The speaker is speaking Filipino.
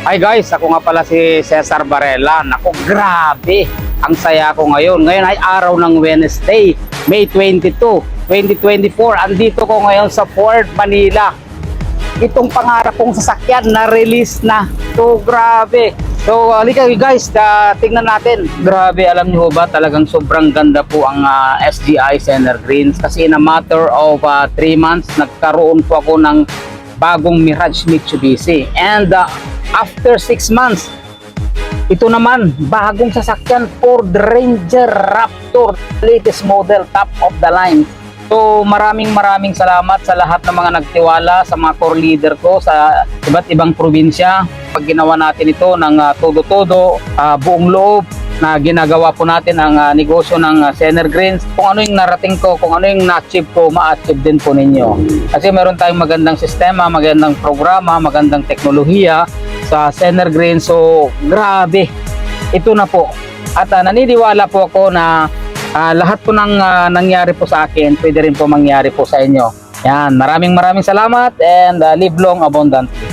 Hi guys, ako nga pala si Cesar Varela. Naku, grabe! Ang saya ko ngayon. Ngayon ay araw ng Wednesday, May 22, 2024. Andito ko ngayon sa Ford Manila. Itong pangarap kong sasakyan na-release na. So, grabe. So, halika guys, tingnan natin. Grabe, alam niyo ba, talagang sobrang ganda po ang SGI Center Greens. Kasi in a matter of 3 months, nagkaroon po ako ng bagong Mirage Mitsubishi. And after 6 months, ito naman, bagong sasakyan, Ford Ranger Raptor, latest model, top of the line. So maraming salamat sa lahat ng mga nagtiwala, sa mga core leader ko sa iba't ibang probinsya. Pag ginawa natin ito ng todo-todo, buong loob, na ginagawa po natin ang negosyo ng Center Greens. Kung ano yung narating ko, kung ano yung na-achieve ko, ma-achieve din po ninyo. Kasi meron tayong magandang sistema, magandang programa, magandang teknolohiya sa Center Greens. So grabe, ito na po. At naniniwala po ako na lahat po ng nangyari po sa akin, pwede rin po mangyari po sa inyo. Yan, maraming salamat and live long abundantly.